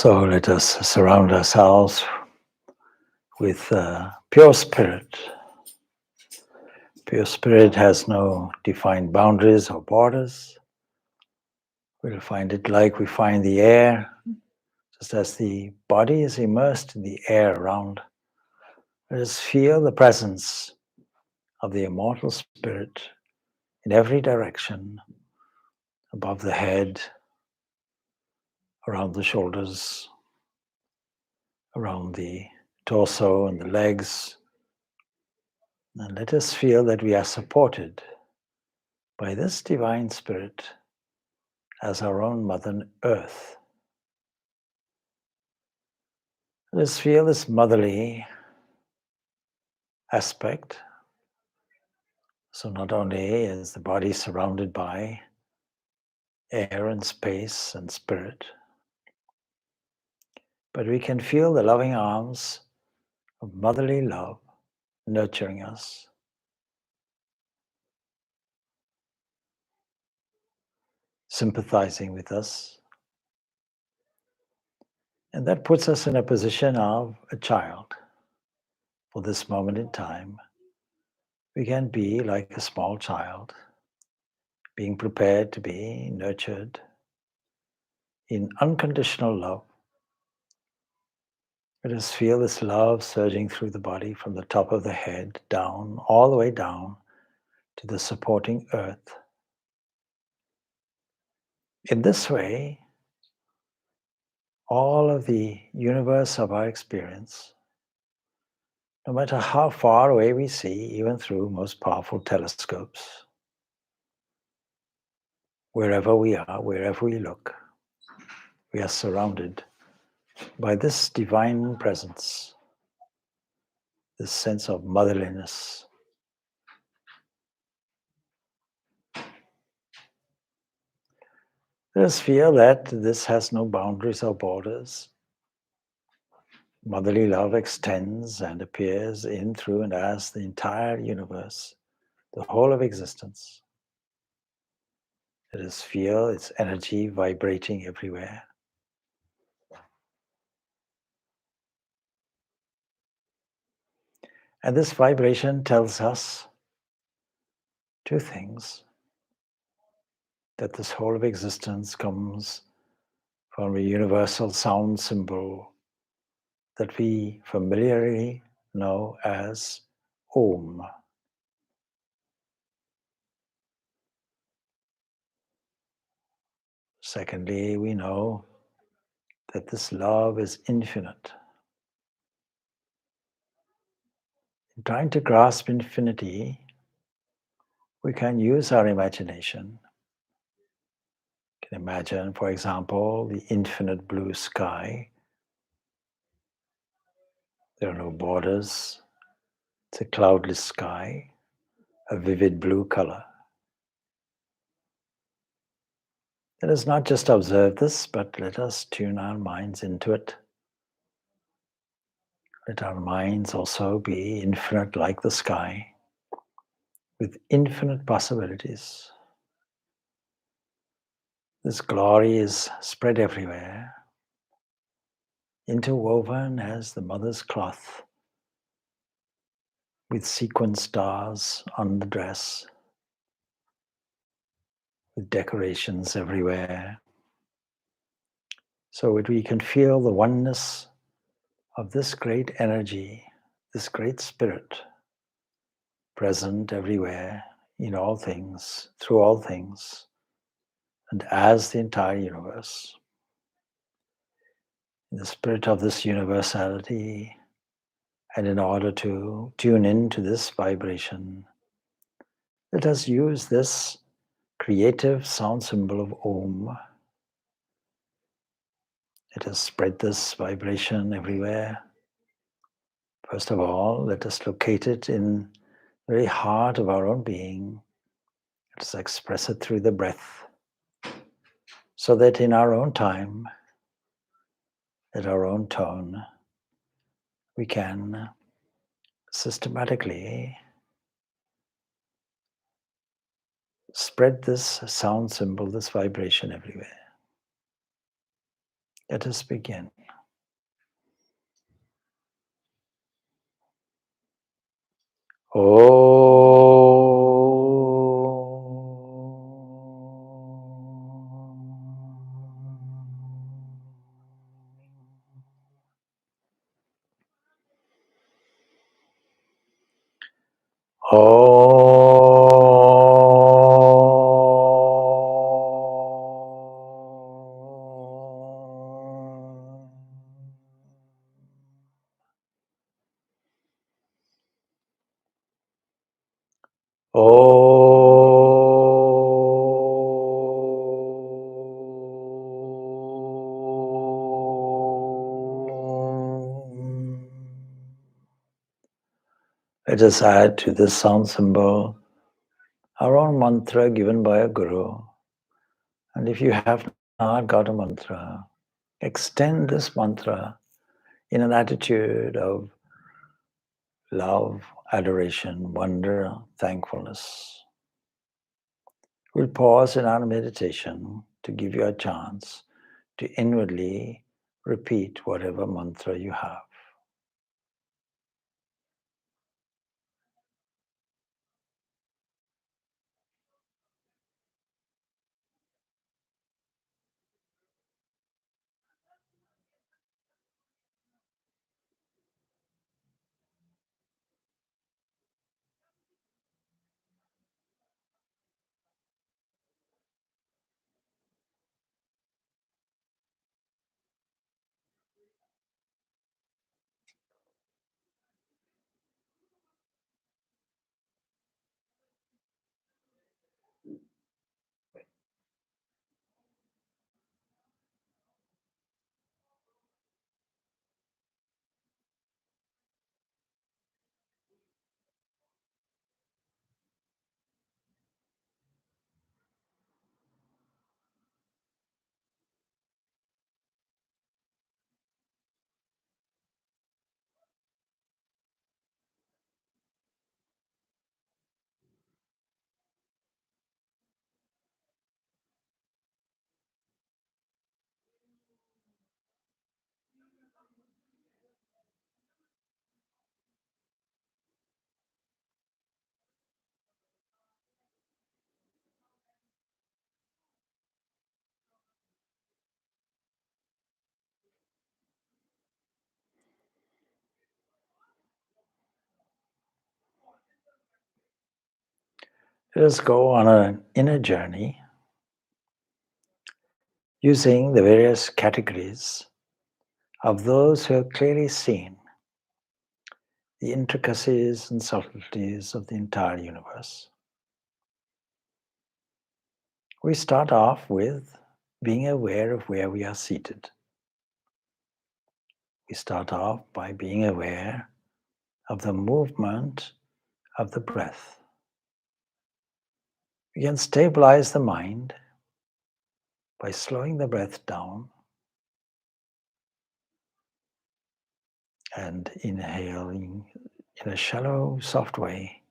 So let us surround ourselves with pure spirit. Pure spirit has no defined boundaries or borders. We'll find it like we find the air, just as the body is immersed in the air around. Let us feel the presence of the immortal spirit in every direction, above the head, around the shoulders, around the torso and the legs. And let us feel that we are supported by this divine spirit as our own Mother Earth. Let us feel this motherly aspect. So not only is the body surrounded by air and space and spirit, but we can feel the loving arms of motherly love nurturing us. Sympathizing with us. And that puts us in a position of a child. For this moment in time, we can be like a small child, being prepared to be nurtured in unconditional love. Let us feel this love surging through the body from the top of the head down, all the way down to the supporting earth. In this way, all of the universe of our experience, no matter how far away we see, even through most powerful telescopes, wherever we are, wherever we look, we are surrounded by this divine presence, this sense of motherliness. Let us feel that this has no boundaries or borders. Motherly love extends and appears in, through, and as the entire universe, the whole of existence. Let us feel its energy vibrating everywhere. And this vibration tells us two things: that this whole of existence comes from a universal sound symbol that we familiarly know as Om. Secondly, we know that this love is infinite. In trying to grasp infinity, we can use our imagination. You can imagine, for example, the infinite blue sky. There are no borders. It's a cloudless sky, a vivid blue color. Let us not just observe this, but let us tune our minds into it. Let our minds also be infinite like the sky, with infinite possibilities. This glory is spread everywhere, interwoven as the mother's cloth, with sequin stars on the dress, with decorations everywhere, so that we can feel the oneness of this great energy, this great spirit, present everywhere, in all things, through all things, and as the entire universe. In the spirit of this universality, and in order to tune into this vibration, let us use this creative sound symbol of Om. Let us spread this vibration everywhere. First of all, let us locate it in the very heart of our own being. Let us express it through the breath, so that in our own time, at our own tone, we can systematically spread this sound symbol, this vibration everywhere. Let us begin. Let us add to this sound symbol our own mantra given by a guru. And if you have not got a mantra, extend this mantra in an attitude of love, adoration, wonder, thankfulness. We'll pause in our meditation to give you a chance to inwardly repeat whatever mantra you have. Let us go on an inner journey using the various categories of those who have clearly seen the intricacies and subtleties of the entire universe. We start off with being aware of where we are seated. We start off by being aware of the movement of the breath. We can stabilize the mind by slowing the breath down and inhaling in a shallow, soft way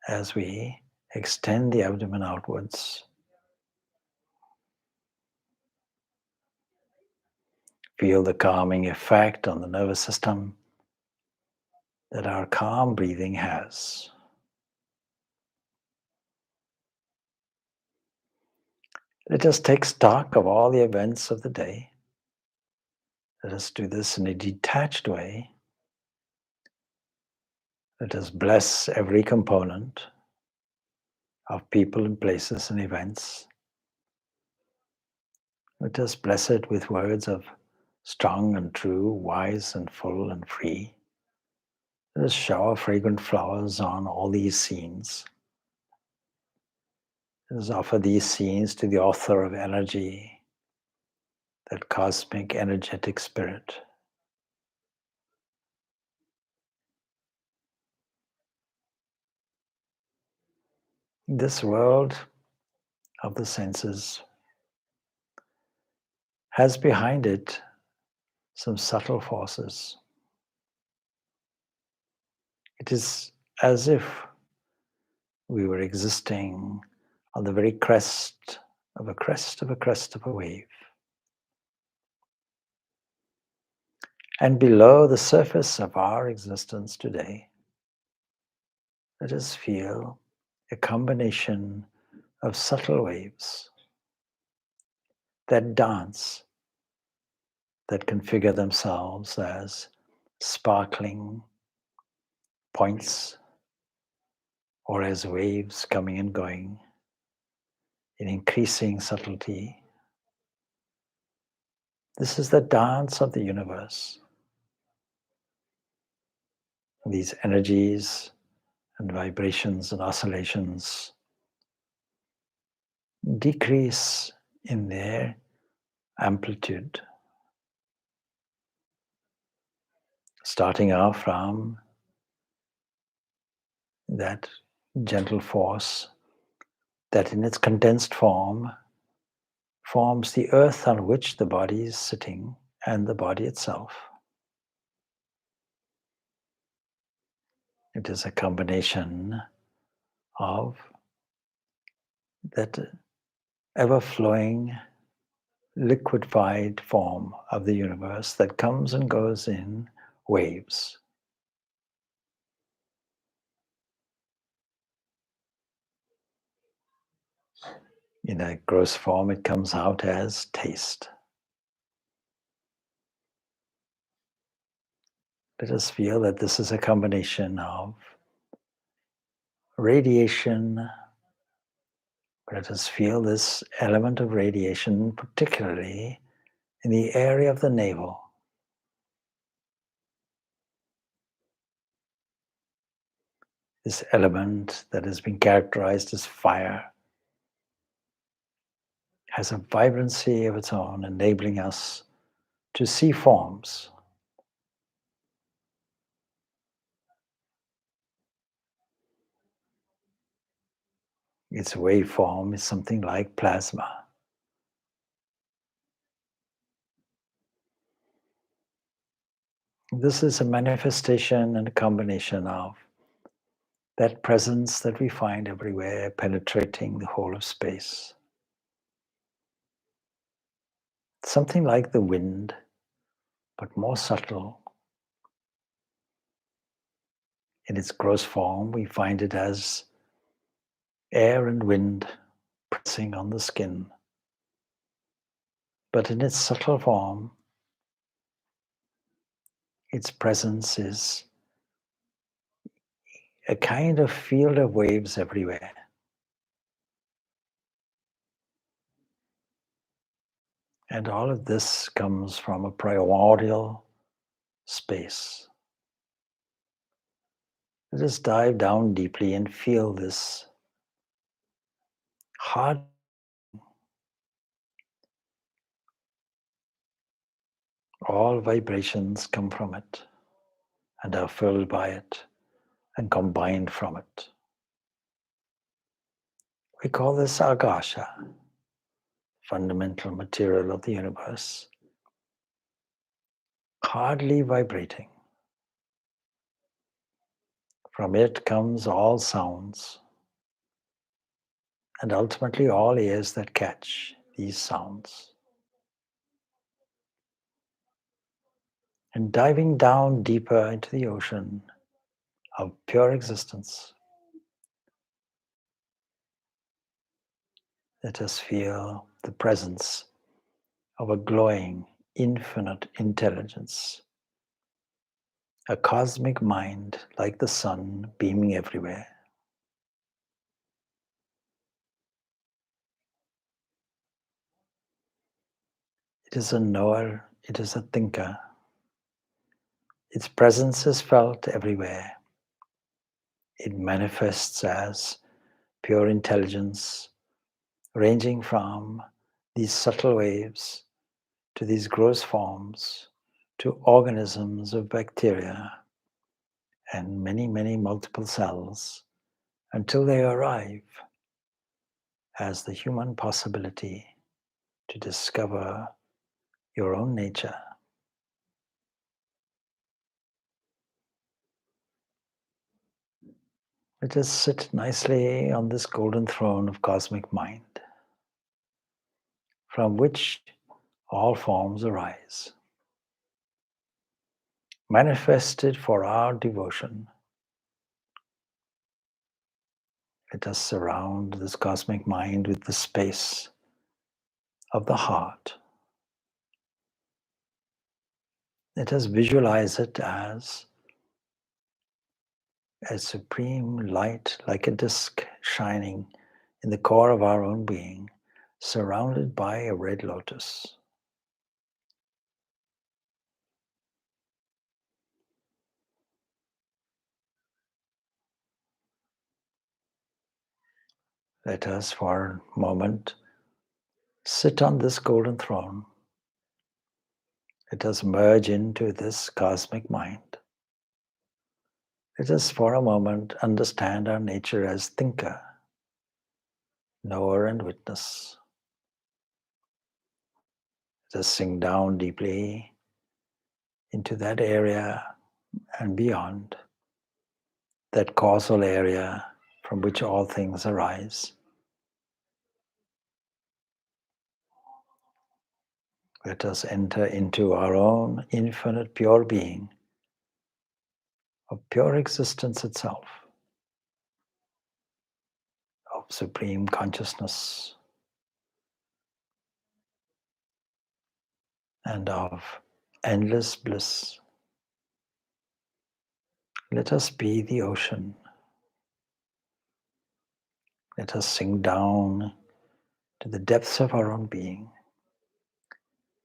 as we extend the abdomen outwards. Feel the calming effect on the nervous system that our calm breathing has. Let us take stock of all the events of the day. Let us do this in a detached way. Let us bless every component of people and places and events. Let us bless it with words of strong and true, wise and full and free. Let us shower fragrant flowers on all these scenes. Let us offer these scenes to the author of energy, that cosmic energetic spirit. This world of the senses has behind it some subtle forces. It is as if we were existing on the very crest of a crest of a crest of a wave. And below the surface of our existence today Let us feel a combination of subtle waves that dance, that configure themselves as sparkling points or as waves coming and going in increasing subtlety. This is the dance of the universe. These energies and vibrations and oscillations decrease in their amplitude, starting off from that gentle force that in its condensed form forms the earth on which the body is sitting and the body itself. It is a combination of that ever-flowing, liquidified form of the universe that comes and goes in waves. In a gross form, it comes out as taste. Let us feel that this is a combination of radiation. Let us feel this element of radiation, particularly in the area of the navel. This element that has been characterized as fire has a vibrancy of its own, enabling us to see forms. Its waveform is something like plasma. This is a manifestation and a combination of that presence that we find everywhere, penetrating the whole of space. Something like the wind, but more subtle. In its gross form, we find it as air and wind pressing on the skin. But in its subtle form, its presence is a kind of field of waves everywhere. And all of this comes from a primordial space. Let us dive down deeply and feel this heart. All vibrations come from it and are filled by it and combined from it. We call this Akasha, fundamental material of the universe, hardly vibrating. From it comes all sounds, and ultimately all ears that catch these sounds. And diving down deeper into the ocean of pure existence, let us feel the presence of a glowing, infinite intelligence, a cosmic mind like the sun beaming everywhere. It is a knower, it is a thinker. Its presence is felt everywhere. It manifests as pure intelligence, ranging from these subtle waves to these gross forms, to organisms of bacteria and many, many multiple cells, until they arrive as the human possibility to discover your own nature. Let us sit nicely on this golden throne of cosmic mind, from which all forms arise, manifested for our devotion. Let us surround this cosmic mind with the space of the heart. Let us visualize it as a supreme light, like a disk shining in the core of our own being, surrounded by a red lotus. Let us, for a moment, sit on this golden throne. Let us merge into this cosmic mind. Let us, for a moment, understand our nature as thinker, knower, and witness. Let us sink down deeply into that area and beyond, that causal area from which all things arise. Let us enter into our own infinite pure being, of pure existence itself, of supreme consciousness, and of endless bliss. Let us be the ocean. Let us sink down to the depths of our own being.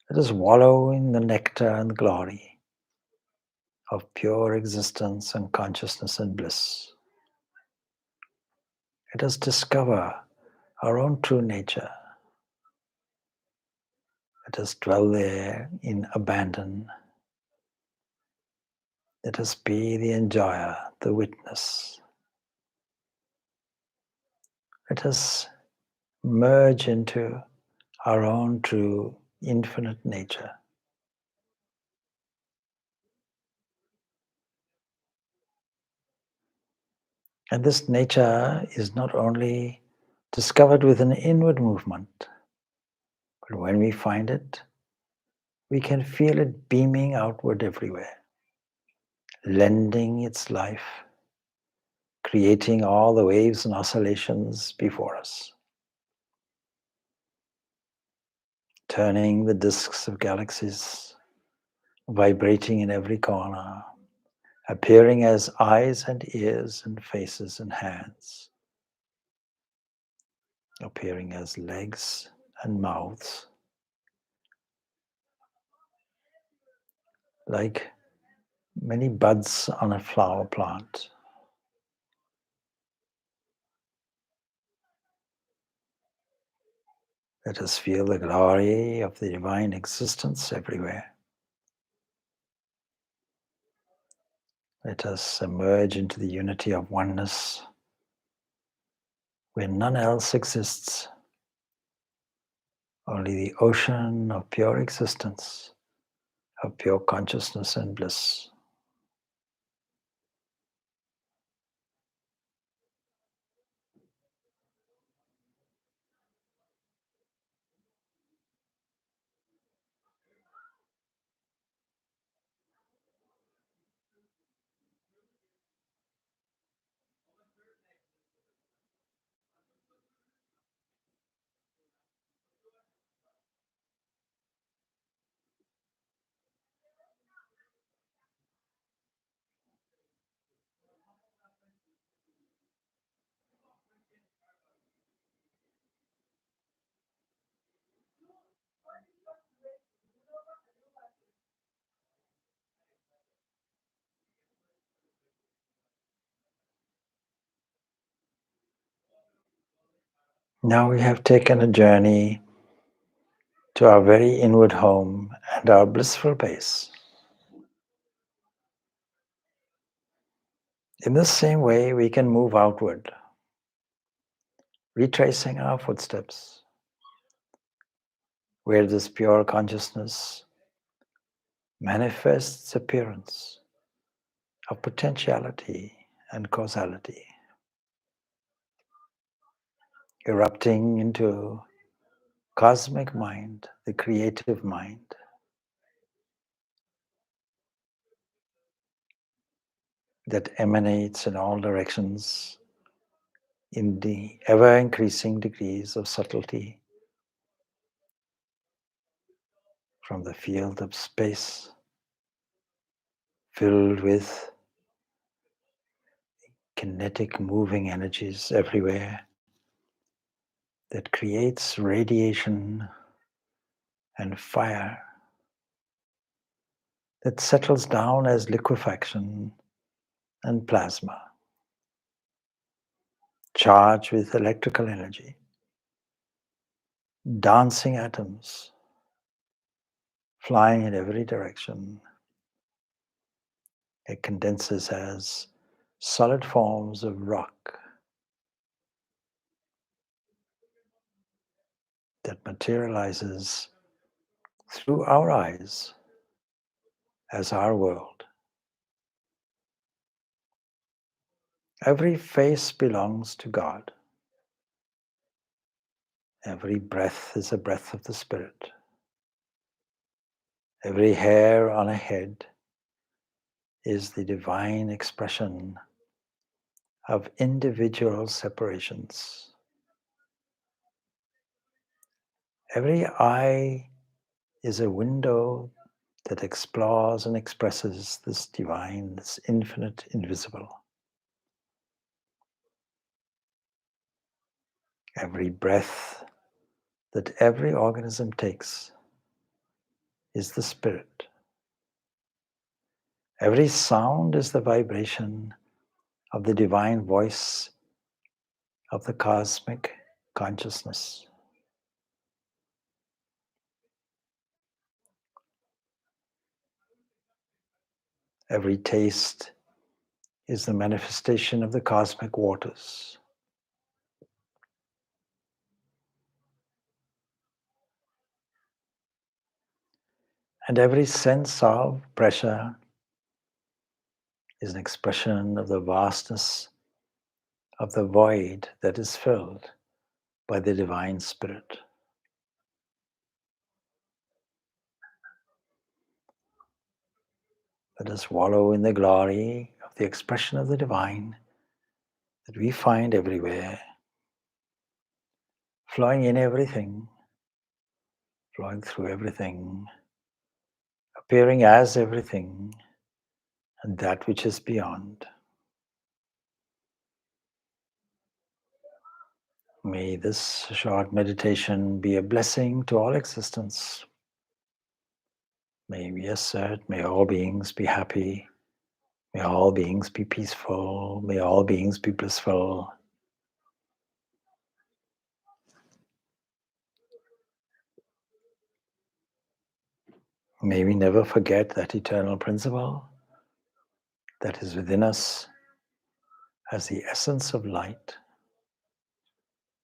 Let us wallow in the nectar and glory of pure existence and consciousness and bliss. Let us discover our own true nature. Let us dwell there in abandon. Let us be the enjoyer, the witness. Let us merge into our own true infinite nature. And this nature is not only discovered with an inward movement, but when we find it, we can feel it beaming outward everywhere, lending its life, creating all the waves and oscillations before us, turning the disks of galaxies, vibrating in every corner, appearing as eyes and ears and faces and hands, appearing as legs and mouths, like many buds on a flower plant. Let us feel the glory of the divine existence everywhere. Let us emerge into the unity of oneness where none else exists, only the ocean of pure existence, of pure consciousness and bliss. Now we have taken a journey to our very inward home and our blissful base. In the same way, we can move outward, retracing our footsteps, where this pure consciousness manifests appearance of potentiality and causality, erupting into cosmic mind, the creative mind, that emanates in all directions in the ever-increasing degrees of subtlety from the field of space filled with kinetic moving energies everywhere that creates radiation and fire that settles down as liquefaction and plasma, charged with electrical energy, dancing atoms, flying in every direction. It condenses as solid forms of rock that materializes through our eyes as our world. Every face belongs to God. Every breath is a breath of the Spirit. Every hair on a head is the divine expression of individual separations. Every eye is a window that explores and expresses this divine, this infinite, invisible. Every breath that every organism takes is the Spirit. Every sound is the vibration of the divine voice of the cosmic consciousness. Every taste is the manifestation of the cosmic waters. And every sense of pressure is an expression of the vastness of the void that is filled by the divine Spirit. Let us wallow in the glory of the expression of the divine that we find everywhere, flowing in everything, flowing through everything, appearing as everything, and that which is beyond. May this short meditation be a blessing to all existence. May we assert, may all beings be happy, may all beings be peaceful, may all beings be blissful. May we never forget that eternal principle that is within us as the essence of light,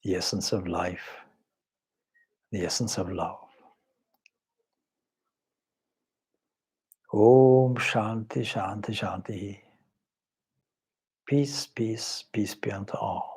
the essence of life, the essence of love. Om Shanti Shanti Shanti. Peace, peace, peace be unto all.